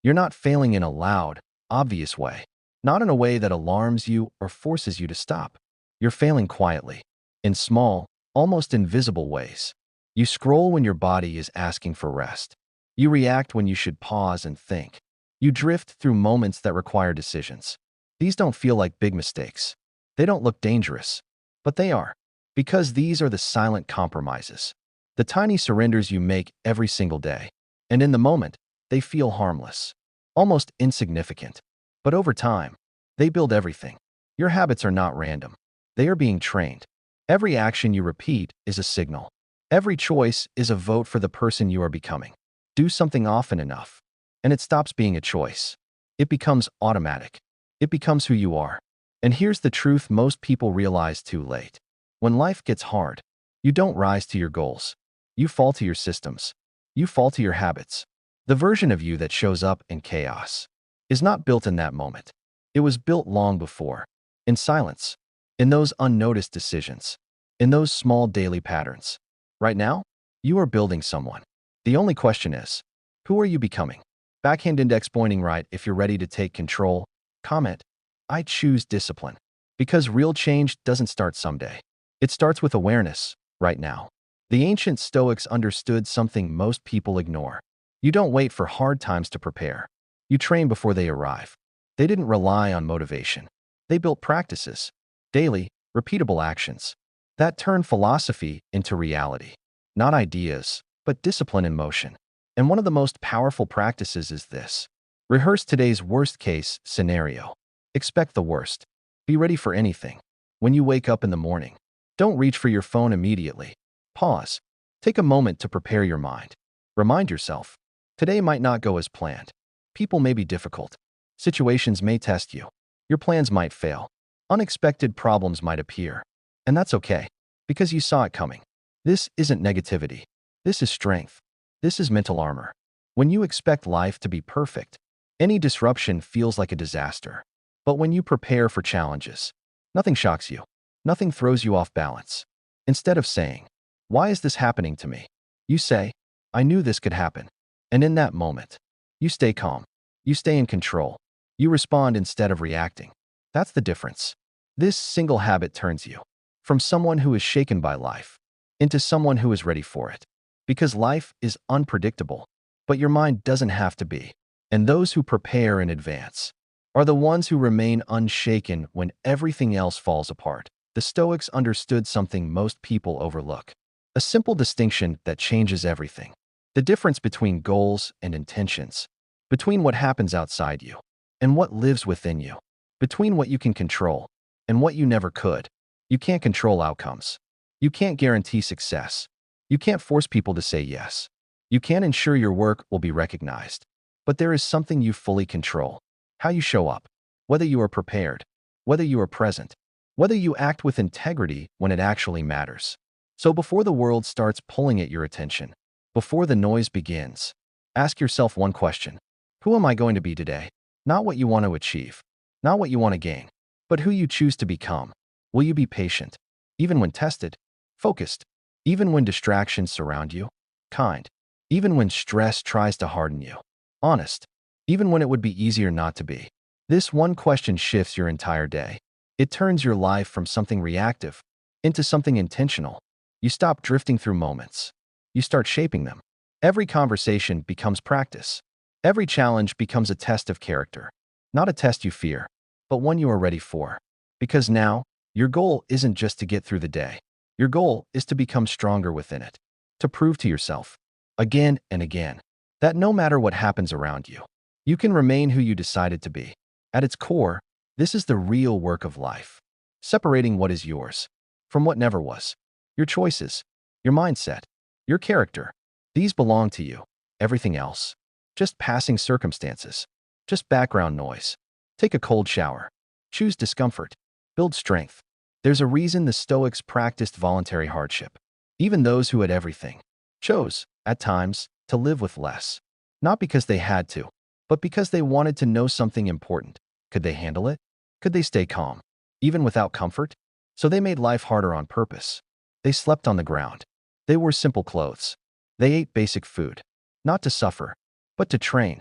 You're not failing in a loud, obvious way, not in a way that alarms you or forces you to stop. You're failing quietly, in small, almost invisible ways. You scroll when your body is asking for rest. You react when you should pause and think. You drift through moments that require decisions. These don't feel like big mistakes. They don't look dangerous, but they are, because these are the silent compromises, the tiny surrenders you make every single day. And in the moment, they feel harmless, almost insignificant. But over time, they build everything. Your habits are not random. They are being trained. Every action you repeat is a signal. Every choice is a vote for the person you are becoming. Do something often enough, and it stops being a choice. It becomes automatic. It becomes who you are. And here's the truth most people realize too late. When life gets hard, you don't rise to your goals. You fall to your systems. You fall to your habits. The version of you that shows up in chaos is not built in that moment. It was built long before, in silence, in those unnoticed decisions, in those small daily patterns. Right now, you are building someone. The only question is, who are you becoming? Backhand index pointing right if you're ready to take control. Comment, I choose discipline. Because real change doesn't start someday. It starts with awareness, right now. The ancient Stoics understood something most people ignore. You don't wait for hard times to prepare. You train before they arrive. They didn't rely on motivation. They built practices, daily, repeatable actions, that turned philosophy into reality. Not ideas, but discipline in motion. And one of the most powerful practices is this. Rehearse today's worst-case scenario. Expect the worst. Be ready for anything. When you wake up in the morning, don't reach for your phone immediately. Pause. Take a moment to prepare your mind. Remind yourself, today might not go as planned. People may be difficult. Situations may test you. Your plans might fail. Unexpected problems might appear. And that's okay, because you saw it coming. This isn't negativity. This is strength. This is mental armor. When you expect life to be perfect, any disruption feels like a disaster. But when you prepare for challenges, nothing shocks you. Nothing throws you off balance. Instead of saying, why is this happening to me? You say, I knew this could happen. And in that moment, you stay calm. You stay in control. You respond instead of reacting. That's the difference. This single habit turns you from someone who is shaken by life into someone who is ready for it. Because life is unpredictable, but your mind doesn't have to be. And those who prepare in advance are the ones who remain unshaken when everything else falls apart. The Stoics understood something most people overlook. A simple distinction that changes everything. The difference between goals and intentions. Between what happens outside you and what lives within you. Between what you can control and what you never could. You can't control outcomes. You can't guarantee success. You can't force people to say yes. You can't ensure your work will be recognized. But there is something you fully control. How you show up. Whether you are prepared. Whether you are present. Whether you act with integrity when it actually matters. So before the world starts pulling at your attention, before the noise begins, ask yourself one question. Who am I going to be today? Not what you want to achieve. Not what you want to gain. But who you choose to become. Will you be patient? Even when tested? Focused? Even when distractions surround you? Kind? Even when stress tries to harden you? Honest? Even when it would be easier not to be? This one question shifts your entire day. It turns your life from something reactive into something intentional. You stop drifting through moments. You start shaping them. Every conversation becomes practice. Every challenge becomes a test of character. Not a test you fear, but one you are ready for. Because now, your goal isn't just to get through the day. Your goal is to become stronger within it. To prove to yourself, again and again, that no matter what happens around you, you can remain who you decided to be. At its core, this is the real work of life. Separating what is yours from what never was. Your choices, your mindset, your character. These belong to you. Everything else, just passing circumstances, just background noise. Take a cold shower. Choose discomfort. Build strength. There's a reason the Stoics practiced voluntary hardship. Even those who had everything chose, at times, to live with less. Not because they had to, but because they wanted to know something important. Could they handle it? Could they stay calm, even without comfort? So they made life harder on purpose. They slept on the ground. They wore simple clothes. They ate basic food, not to suffer, but to train.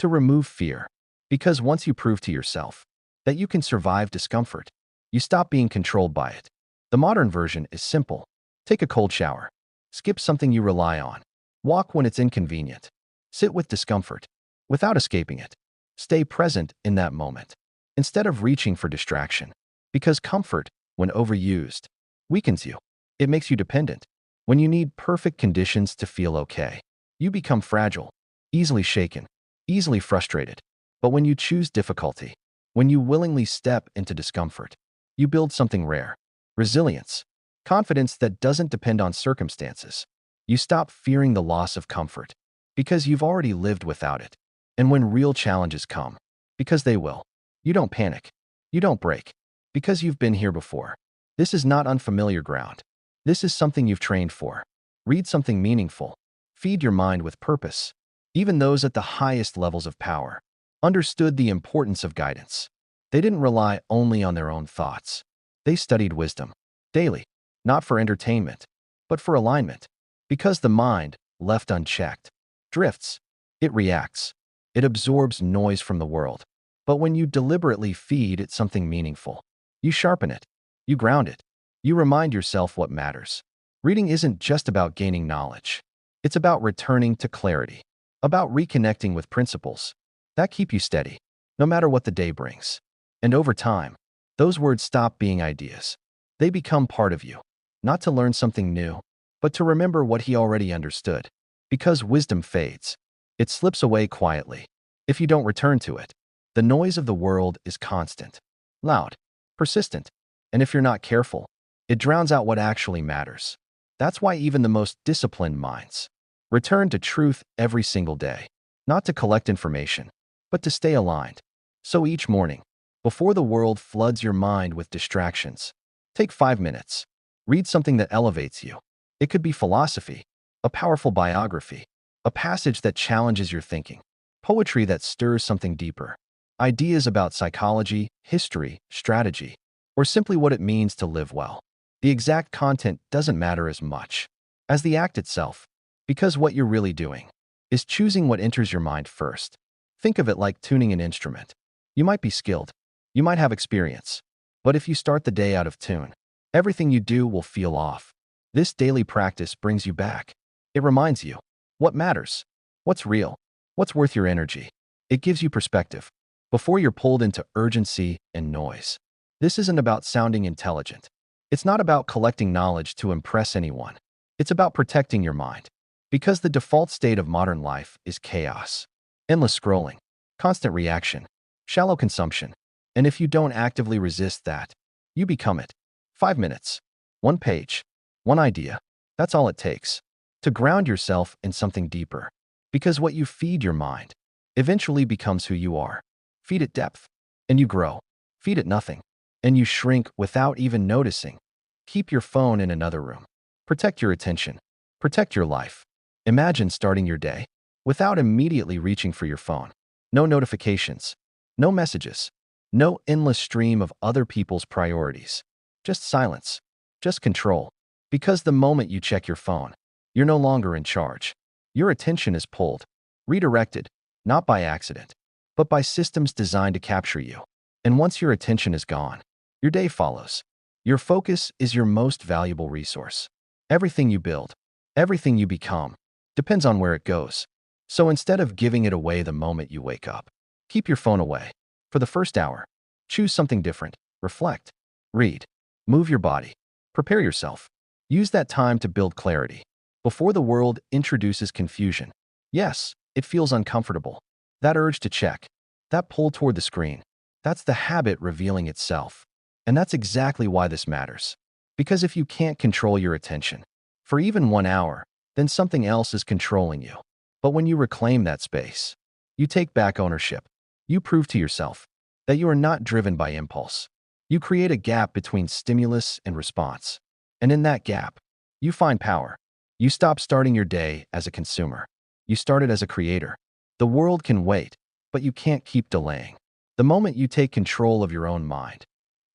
to remove fear. Because once you prove to yourself that you can survive discomfort, you stop being controlled by it. The modern version is simple. Take a cold shower. Skip something you rely on. Walk when it's inconvenient. Sit with discomfort without escaping it. Stay present in that moment instead of reaching for distraction. Because comfort, when overused, weakens you. It makes you dependent. When you need perfect conditions to feel okay, you become fragile, easily shaken, easily frustrated. But when you choose difficulty, when you willingly step into discomfort, you build something rare: resilience, confidence that doesn't depend on circumstances. You stop fearing the loss of comfort because you've already lived without it. And when real challenges come, because they will, you don't panic. You don't break because you've been here before. This is not unfamiliar ground. This is something you've trained for. Read something meaningful. Feed your mind with purpose. Even those at the highest levels of power understood the importance of guidance. They didn't rely only on their own thoughts. They studied wisdom daily, not for entertainment, but for alignment. Because the mind, left unchecked, drifts. It reacts. It absorbs noise from the world. But when you deliberately feed it something meaningful, you sharpen it. You ground it. You remind yourself what matters. Reading isn't just about gaining knowledge. It's about returning to clarity, about reconnecting with principles that keep you steady, no matter what the day brings. And over time, those words stop being ideas. They become part of you, not to learn something new, but to remember what he already understood. Because wisdom fades. It slips away quietly. If you don't return to it, the noise of the world is constant, loud, persistent, and if you're not careful, it drowns out what actually matters. That's why even the most disciplined minds return to truth every single day, not to collect information, but to stay aligned. So each morning, before the world floods your mind with distractions, take 5 minutes. Read something that elevates you. It could be philosophy, a powerful biography, a passage that challenges your thinking, poetry that stirs something deeper, ideas about psychology, history, strategy, or simply what it means to live well. The exact content doesn't matter as much as the act itself, because what you're really doing is choosing what enters your mind first. Think of it like tuning an instrument. You might be skilled, you might have experience, but if you start the day out of tune, everything you do will feel off. This daily practice brings you back. It reminds you what matters, what's real, what's worth your energy. It gives you perspective before you're pulled into urgency and noise. This isn't about sounding intelligent. It's not about collecting knowledge to impress anyone. It's about protecting your mind. Because the default state of modern life is chaos, endless scrolling, constant reaction, shallow consumption. And if you don't actively resist that, you become it. 5 minutes, one page, one idea. That's all it takes to ground yourself in something deeper. Because what you feed your mind eventually becomes who you are. Feed it depth, and you grow. Feed it nothing, and you shrink without even noticing. Keep your phone in another room. Protect your attention. Protect your life. Imagine starting your day without immediately reaching for your phone. No notifications, no messages, no endless stream of other people's priorities. Just silence, just control. Because the moment you check your phone, you're no longer in charge. Your attention is pulled, redirected, not by accident, but by systems designed to capture you. And once your attention is gone, your day follows. Your focus is your most valuable resource. Everything you build, everything you become, depends on where it goes. So instead of giving it away the moment you wake up, keep your phone away. For the first hour, choose something different. Reflect, read, move your body, prepare yourself. Use that time to build clarity before the world introduces confusion. Yes, it feels uncomfortable. That urge to check, that pull toward the screen, that's the habit revealing itself. And that's exactly why this matters. Because if you can't control your attention for even 1 hour, then something else is controlling you. But when you reclaim that space, you take back ownership. You prove to yourself that you are not driven by impulse. You create a gap between stimulus and response. And in that gap, you find power. You stop starting your day as a consumer. You start it as a creator. The world can wait, but you can't keep delaying. The moment you take control of your own mind,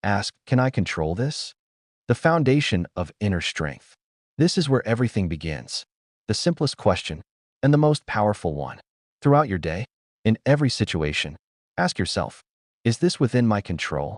ask, can I control this? The foundation of inner strength. This is where everything begins. The simplest question and the most powerful one. Throughout your day, In every situation, ask yourself, is this within my control?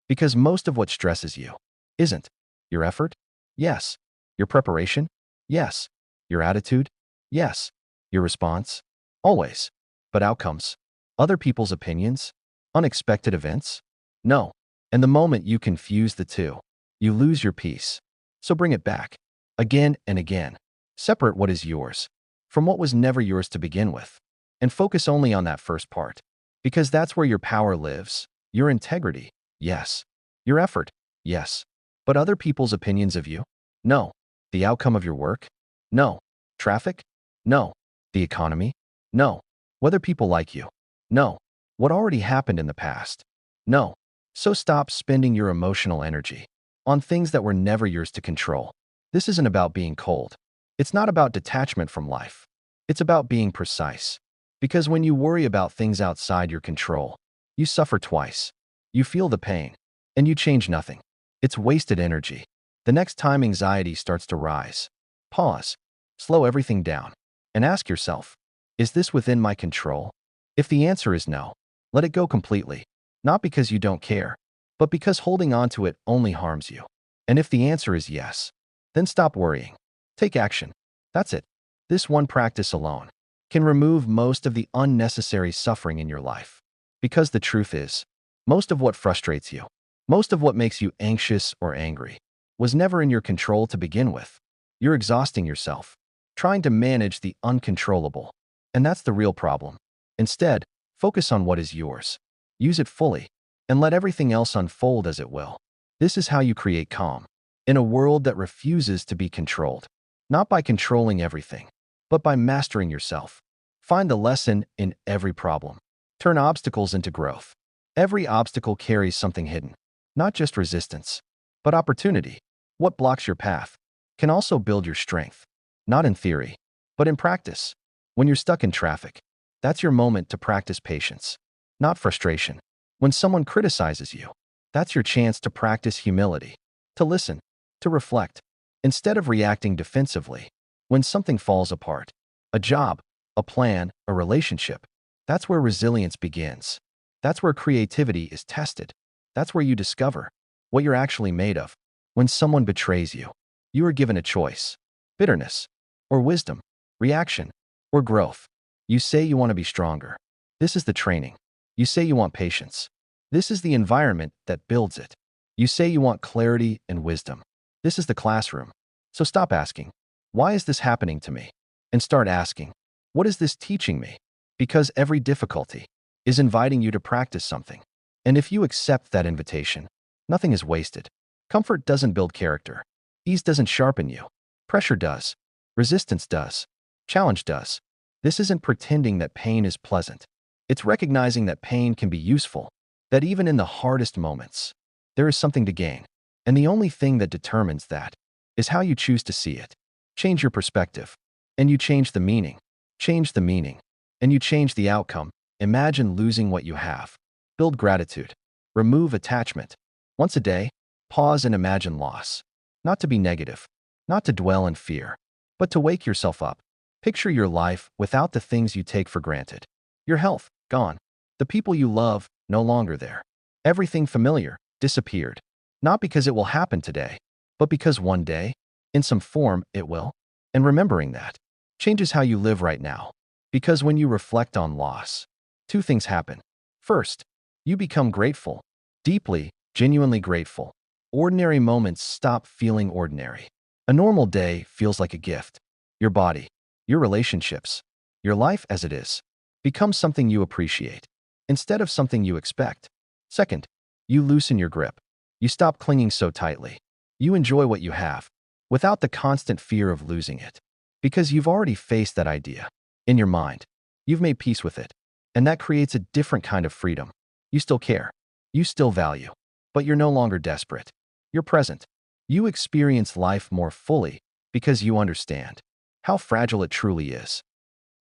Because most of what stresses you isn't. Your effort? Yes. Your preparation? Yes. Your attitude? Yes. Your response? Always. But outcomes? Other people's opinions? Unexpected events? No. And the moment you confuse the two, you lose your peace. So bring it back. Again and again. Separate what is yours from what was never yours to begin with. And focus only on that first part. Because that's where your power lives. Your integrity? Yes. Your effort? Yes. But other people's opinions of you? No. The outcome of your work? No. Traffic? No. The economy? No. Whether people like you? No. What already happened in the past? No. So stop spending your emotional energy on things that were never yours to control. This isn't about being cold. It's not about detachment from life. It's about being precise. Because when you worry about things outside your control, you suffer twice. You feel the pain, and you change nothing. It's wasted energy. The next time anxiety starts to rise, pause, slow everything down, and ask yourself, is this within my control? If the answer is no, let it go completely. Not because you don't care, but because holding on to it only harms you. And if the answer is yes, then stop worrying. Take action. That's it. This one practice alone can remove most of the unnecessary suffering in your life. Because the truth is, most of what frustrates you, most of what makes you anxious or angry, was never in your control to begin with. You're exhausting yourself, trying to manage the uncontrollable. And that's the real problem. Instead, focus on what is yours. Use it fully, and let everything else unfold as it will. This is how you create calm in a world that refuses to be controlled. Not by controlling everything, but by mastering yourself. Find the lesson in every problem. Turn obstacles into growth. Every obstacle carries something hidden, not just resistance, but opportunity. What blocks your path can also build your strength, not in theory, but in practice. When you're stuck in traffic, that's your moment to practice patience, not frustration. When someone criticizes you, that's your chance to practice humility, to listen, to reflect, instead of reacting defensively. When something falls apart, a job, a plan, a relationship, that's where resilience begins. That's where creativity is tested. That's where you discover what you're actually made of. When someone betrays you, you are given a choice: bitterness or wisdom, reaction or growth. You say you want to be stronger. This is the training. You say you want patience. This is the environment that builds it. You say you want clarity and wisdom. This is the classroom. So stop asking, why is this happening to me? And start asking, what is this teaching me? Because every difficulty is inviting you to practice something. And if you accept that invitation, nothing is wasted. Comfort doesn't build character. Ease doesn't sharpen you. Pressure does. Resistance does. Challenge does. This isn't pretending that pain is pleasant. It's recognizing that pain can be useful, that even in the hardest moments, there is something to gain. And the only thing that determines that is how you choose to see it. Change your perspective, and you change the meaning. Change the meaning, and you change the outcome. Imagine losing what you have. Build gratitude. Remove attachment. Once a day, pause and imagine loss. Not to be negative, not to dwell in fear, but to wake yourself up. Picture your life without the things you take for granted. Your health, gone. The people you love, no longer there. Everything familiar, disappeared. Not because it will happen today, but because one day, in some form, it will. And remembering that changes how you live right now. Because when you reflect on loss, two things happen. First, you become grateful. Deeply, genuinely grateful. Ordinary moments stop feeling ordinary. A normal day feels like a gift. Your body, your relationships, your life as it is, becomes something you appreciate, instead of something you expect. Second, you loosen your grip. You stop clinging so tightly. You enjoy what you have, without the constant fear of losing it. Because you've already faced that idea. In your mind, you've made peace with it. And that creates a different kind of freedom. You still care. You still value. But you're no longer desperate. You're present. You experience life more fully because you understand how fragile it truly is.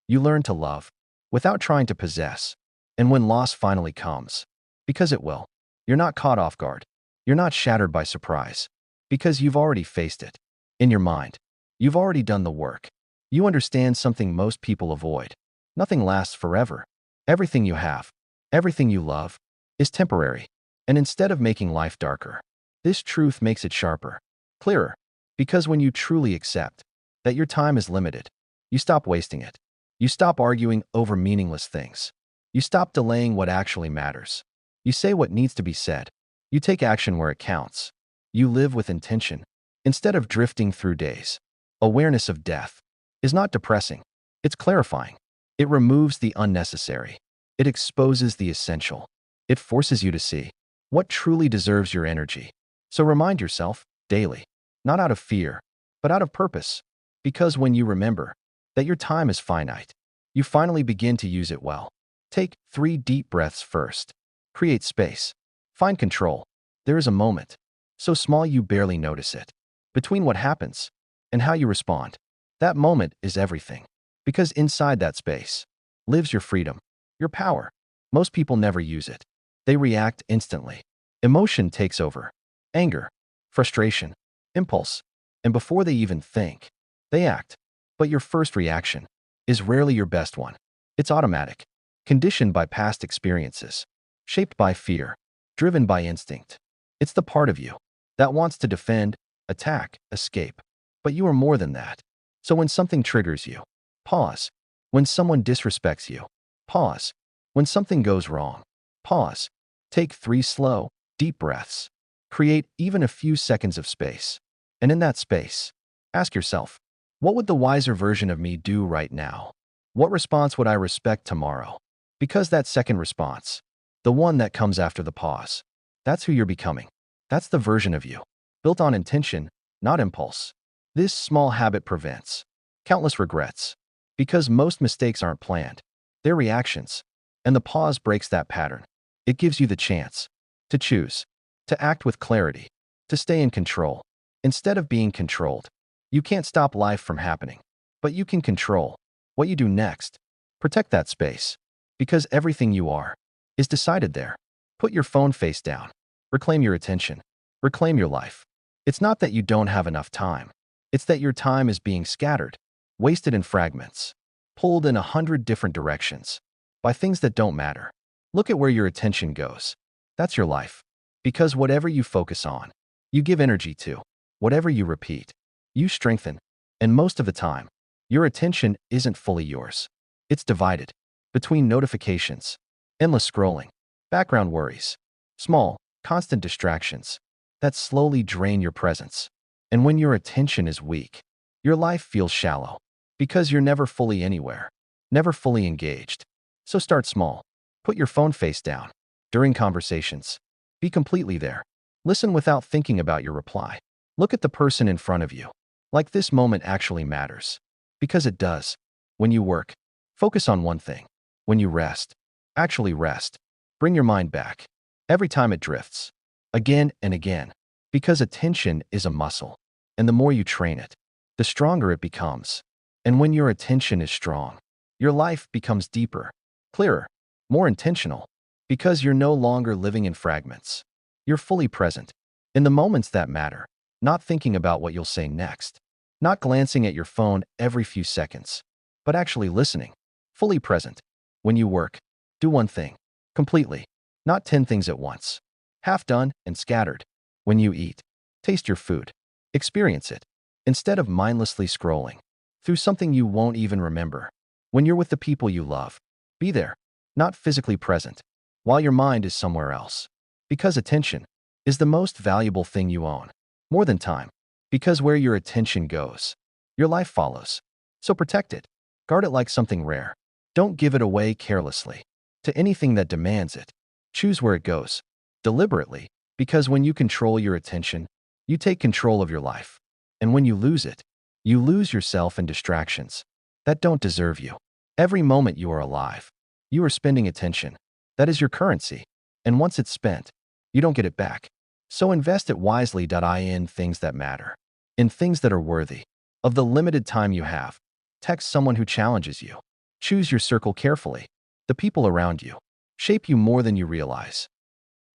You learn to love without trying to possess. And when loss finally comes, because it will, you're not caught off guard. You're not shattered by surprise, because you've already faced it. In your mind, you've already done the work. You understand something most people avoid. Nothing lasts forever. Everything you have, everything you love, is temporary. And instead of making life darker, this truth makes it sharper, clearer. Because when you truly accept that your time is limited, you stop wasting it. You stop arguing over meaningless things. You stop delaying what actually matters. You say what needs to be said. You take action where it counts. You live with intention instead of drifting through days. Awareness of death is not depressing. It's clarifying. It removes the unnecessary. It exposes the essential. It forces you to see what truly deserves your energy. So remind yourself daily, not out of fear, but out of purpose. Because when you remember that your time is finite, you finally begin to use it well. Take 3 deep breaths first. Create space. Find control. There is a moment, so small you barely notice it, between what happens and how you respond. That moment is everything. Because inside that space lives your freedom, your power. Most people never use it. They react instantly. Emotion takes over. Anger, frustration, impulse. And before they even think, they act. But your first reaction is rarely your best one. It's automatic, conditioned by past experiences, shaped by fear, driven by instinct. It's the part of you that wants to defend, attack, escape. But you are more than that. So when something triggers you, pause. When someone disrespects you, pause. When something goes wrong, pause. Take 3 slow, deep breaths. Create even a few seconds of space. And in that space, ask yourself, what would the wiser version of me do right now? What response would I respect tomorrow? Because that second response, the one that comes after the pause, that's who you're becoming. That's the version of you, built on intention, not impulse. This small habit prevents countless regrets, because most mistakes aren't planned. They're reactions, and the pause breaks that pattern. It gives you the chance to choose, to act with clarity, to stay in control, instead of being controlled. You can't stop life from happening, but you can control what you do next. Protect that space, because everything you are is decided there. Put your phone face down. Reclaim your attention. Reclaim your life. It's not that you don't have enough time. It's that your time is being scattered, wasted in fragments, pulled in 100 different directions by things that don't matter. Look at where your attention goes. That's your life. Because whatever you focus on, you give energy to. Whatever you repeat, you strengthen. And most of the time, your attention isn't fully yours. It's divided between notifications, endless scrolling, background worries, small, constant distractions that slowly drain your presence. And when your attention is weak, your life feels shallow because you're never fully anywhere, never fully engaged. So start small. Put your phone face down. During conversations, be completely there. Listen without thinking about your reply. Look at the person in front of you. Like this moment actually matters. Because it does. When you work, focus on one thing. When you rest, actually rest. Bring your mind back. Every time it drifts. Again and again. Because attention is a muscle. And the more you train it, the stronger it becomes. And when your attention is strong, your life becomes deeper, clearer, more intentional. Because you're no longer living in fragments. You're fully present in the moments that matter. Not thinking about what you'll say next. Not glancing at your phone every few seconds. But actually listening. Fully present. When you work, do one thing. Completely. Not 10 things at once. Half done and scattered. When you eat, taste your food. Experience it. Instead of mindlessly scrolling through something you won't even remember. When you're with the people you love, be there. Not physically present, while your mind is somewhere else. Because attention is the most valuable thing you own. More than time. Because where your attention goes, your life follows. So protect it. Guard it like something rare. Don't give it away carelessly to anything that demands it. Choose where it goes, deliberately, because when you control your attention, you take control of your life. And when you lose it, you lose yourself in distractions that don't deserve you. Every moment you are alive, you are spending attention. That is your currency. And once it's spent, you don't get it back. So invest it wisely. In things that matter, in things that are worthy of the limited time you have. Text someone who challenges you. Choose your circle carefully. The people around you shape you more than you realize.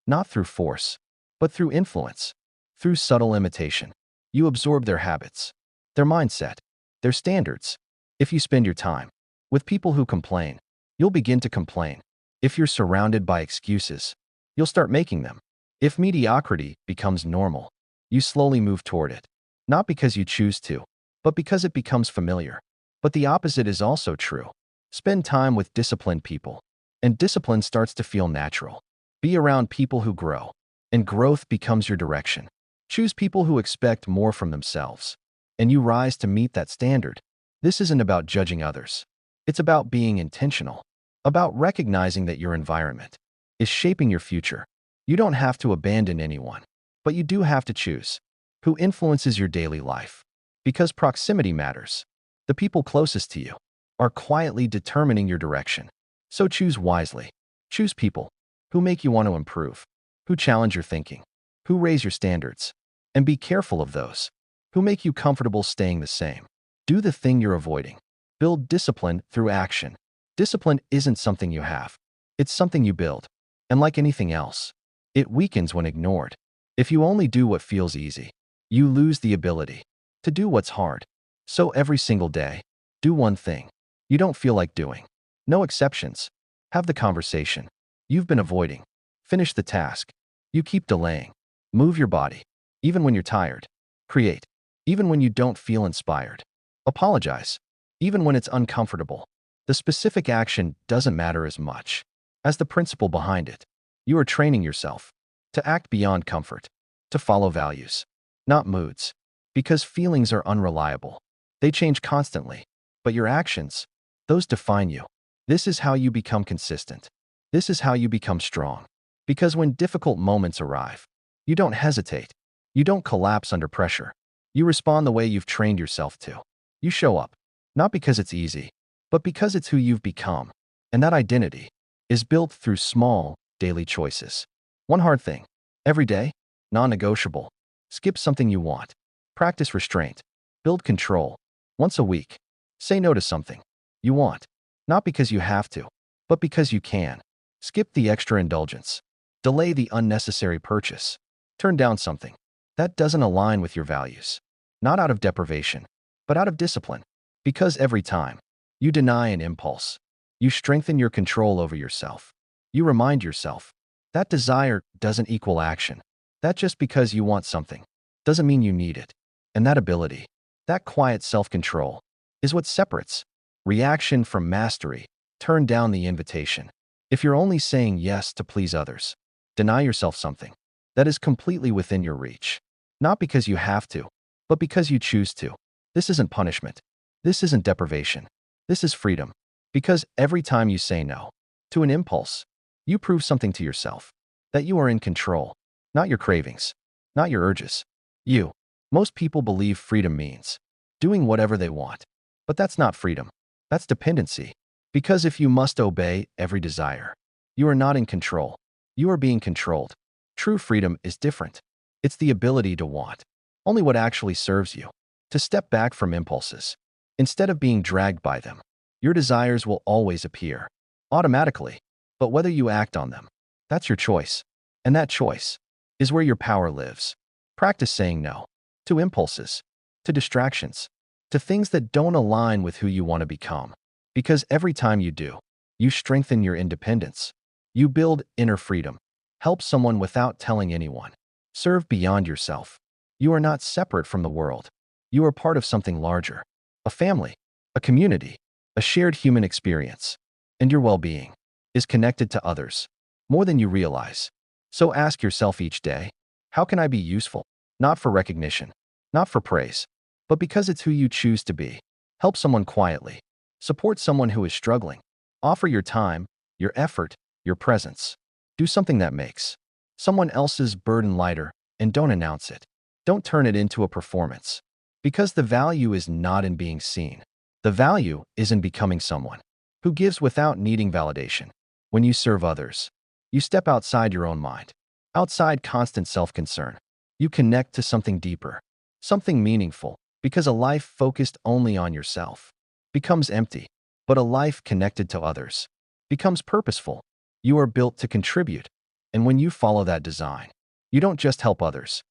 Not through force, but through influence, through subtle imitation. You absorb their habits, their mindset, their standards. If you spend your time with people who complain, you'll begin to complain. If you're surrounded by excuses, you'll start making them. If mediocrity becomes normal, you slowly move toward it. Not because you choose to, but because it becomes familiar. But the opposite is also true. Spend time with disciplined people, and discipline starts to feel natural. Be around people who grow, and growth becomes your direction. Choose people who expect more from themselves, and you rise to meet that standard. This isn't about judging others. It's about being intentional, about recognizing that your environment is shaping your future. You don't have to abandon anyone, but you do have to choose who influences your daily life. Because proximity matters. The people closest to you are quietly determining your direction. So choose wisely. Choose people who make you want to improve, who challenge your thinking, who raise your standards, and be careful of those who make you comfortable staying the same. Do the thing you're avoiding. Build discipline through action. Discipline isn't something you have. It's something you build. And like anything else, it weakens when ignored. If you only do what feels easy, you lose the ability to do what's hard. So every single day, do one thing you don't feel like doing. No exceptions. Have the conversation you've been avoiding. Finish the task you keep delaying. Move your body, even when you're tired. Create, even when you don't feel inspired. Apologize, even when it's uncomfortable. The specific action doesn't matter as much as the principle behind it. You are training yourself to act beyond comfort, to follow values, not moods, because feelings are unreliable. They change constantly, but your actions, those define you. This is how you become consistent. This is how you become strong. Because when difficult moments arrive, you don't hesitate. You don't collapse under pressure. You respond the way you've trained yourself to. You show up, not because it's easy, but because it's who you've become. And that identity is built through small, daily choices. One hard thing, every day, non-negotiable. Skip something you want. Practice restraint. Build control. Once a week, say no to something you want, not because you have to, but because you can. Skip the extra indulgence. Delay the unnecessary purchase. Turn down something that doesn't align with your values. Not out of deprivation, but out of discipline. Because every time you deny an impulse, you strengthen your control over yourself. You remind yourself that desire doesn't equal action. That just because you want something doesn't mean you need it. And that ability, that quiet self-control, is what separates reaction from mastery. Turn down the invitation. If you're only saying yes to please others, deny yourself something that is completely within your reach. Not because you have to, but because you choose to. This isn't punishment. This isn't deprivation. This is freedom. Because every time you say no to an impulse, you prove something to yourself. That you are in control. Not your cravings. Not your urges. You. Most people believe freedom means doing whatever they want. But that's not freedom. That's dependency. Because if you must obey every desire, you are not in control. You are being controlled. True freedom is different. It's the ability to want only what actually serves you. To step back from impulses instead of being dragged by them. Your desires will always appear automatically, but whether you act on them, that's your choice. And that choice is where your power lives. Practice saying no to impulses, to distractions, to things that don't align with who you want to become. Because every time you do, you strengthen your independence. You build inner freedom. Help someone without telling anyone. Serve beyond yourself. You are not separate from the world. You are part of something larger. A family, a community, a shared human experience. And your well-being is connected to others more than you realize. So ask yourself each day, how can I be useful? Not for recognition, not for praise, but because it's who you choose to be. Help someone quietly. Support someone who is struggling. Offer your time, your effort, your presence. Do something that makes someone else's burden lighter, and don't announce it. Don't turn it into a performance. Because the value is not in being seen. The value is in becoming someone who gives without needing validation. When you serve others, you step outside your own mind, outside constant self-concern. You connect to something deeper, something meaningful, because a life focused only on yourself becomes empty, but a life connected to others becomes purposeful. You are built to contribute, and when you follow that design, you don't just help others.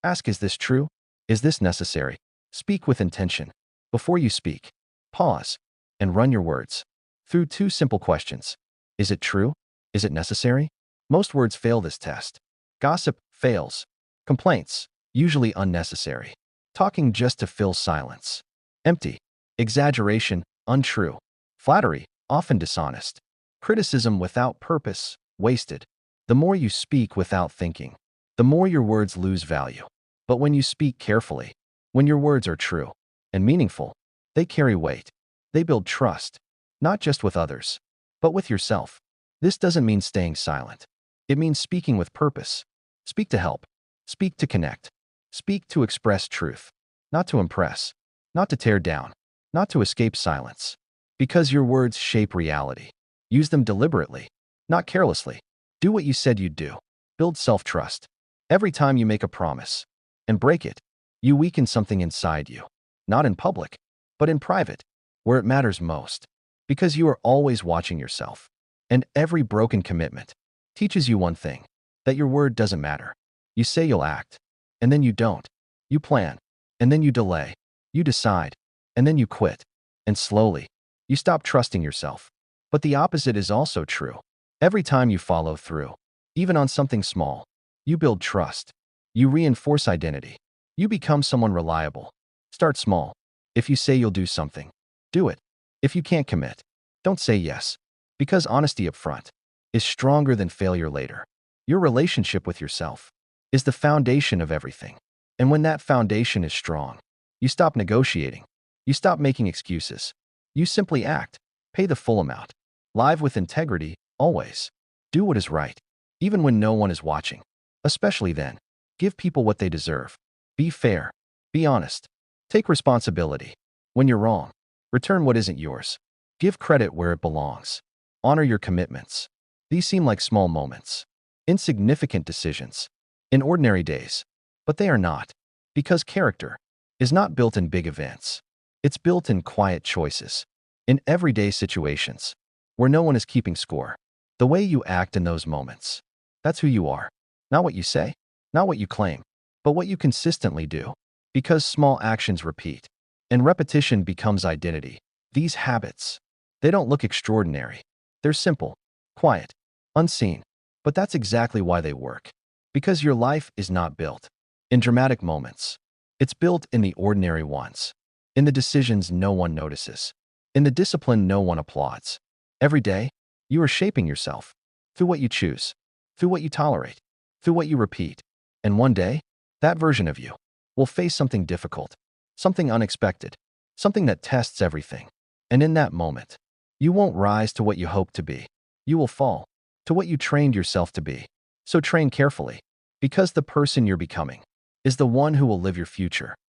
Ask, is this true? Is this necessary? Speak with intention. Before you speak, pause and run your words through two simple questions. Is it true? Is it necessary? Most words fail this test. Gossip fails. Complaints, usually unnecessary. Talking just to fill silence. Empty. Exaggeration, untrue. Flattery, often dishonest. Criticism without purpose, wasted. The more you speak without thinking, the more your words lose value. But when you speak carefully, when your words are true and meaningful, they carry weight. They build trust, not just with others, but with yourself. This doesn't mean staying silent. It means speaking with purpose. Speak to help. Speak to connect. Speak to express truth, not to impress, not to tear down, not to escape silence. Because your words shape reality. Use them deliberately, not carelessly. Do what you said you'd do. Build self-trust. Every time you make a promise and break it, you weaken something inside you. Not in public, but in private, where it matters most. Because you are always watching yourself. And every broken commitment teaches you one thing, that your word doesn't matter. You say you'll act, and then you don't. You plan, and then you delay. You decide, and then you quit. And slowly, you stop trusting yourself. But the opposite is also true. Every time you follow through, even on something small, you build trust. You reinforce identity. You become someone reliable. Start small. If you say you'll do something, do it. If you can't commit, don't say yes. Because honesty up front is stronger than failure later. Your relationship with yourself is the foundation of everything. And when that foundation is strong, you stop negotiating. You stop making excuses. You simply act. Pay the full amount. Live with integrity, always. Do what is right, even when no one is watching. Especially then. Give people what they deserve. Be fair. Be honest. Take responsibility. When you're wrong, return what isn't yours. Give credit where it belongs. Honor your commitments. These seem like small moments, insignificant decisions, in ordinary days. But they are not. Because character is not built in big events. It's built in quiet choices, in everyday situations, where no one is keeping score. The way you act in those moments, that's who you are. Not what you say, not what you claim, but what you consistently do. Because small actions repeat, and repetition becomes identity. These habits, they don't look extraordinary. They're simple, quiet, unseen. But that's exactly why they work. Because your life is not built in dramatic moments. It's built in the ordinary ones. In the decisions no one notices. In the discipline no one applauds. Every day, you are shaping yourself through what you choose, through what you tolerate, through what you repeat. And one day, that version of you will face something difficult, something unexpected, something that tests everything. And in that moment, you won't rise to what you hoped to be. You will fall to what you trained yourself to be. So train carefully, because the person you're becoming is the one who will live your future.